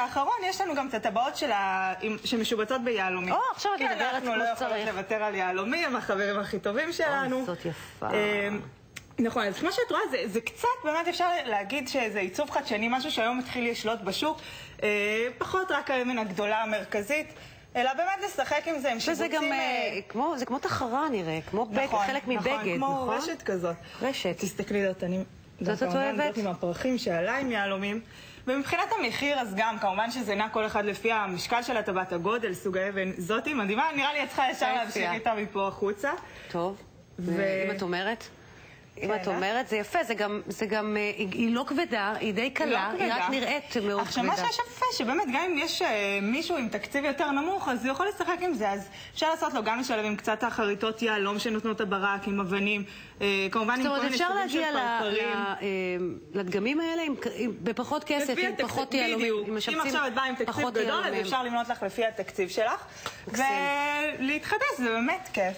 האחרון יש לנו גם את הטבעות שמשובצות ביהלומים. עכשיו את מדברת כמו שצריך. אנחנו לא יכולות לוותר על יהלומים, החברים הכי טובים שלנו. זאת יפה. נכון, אז כמו שאת רואה, זה קצת, באמת אפשר להגיד שזה עיצוב חדשני, משהו שהיום מתחיל לשלוט בשוק, פחות רק האבן הגדולה המרכזית, אלא באמת לשחק עם זה, עם שיבוצים. וזה גם, זה כמו תחרה נראה, כמו חלק מבגד, נכון? כמו רשת כזאת. רשת. תסתכלי, זאת את אוהבת? זאת עם הפרחים שעלה עם יהלומים. ומבחינת המחיר, אז גם, כמובן שזה נע כל אחד לפי המשקל של הטבעת, הגודל, סוג האבן, זאתי מדהימה, נראה לי את צריכה ישר להמשיך איתה מפה החוצה. טוב, אם את אומרת? אם את אומרת, זה יפה, זה גם, היא לא כבדה, היא די קלה, היא רק נראית מאוד כבדה. עכשיו, מה שיש יפה, שבאמת גם אם יש מישהו עם תקציב יותר נמוך, אז הוא יכול לשחק עם זה, אז אפשר לעשות לו גם לשלב עם קצת החריטות יהלום שנותנות הברק, עם אבנים, כמובן עם כל מיני סוגים של פרפרים. לדגמים האלה בפחות כסף, עם פחות יהלומים. אם עכשיו את באה עם תקציב גדול, אז אפשר למנות לך לפי התקציב שלך, ולהתחדש, זה באמת כיף.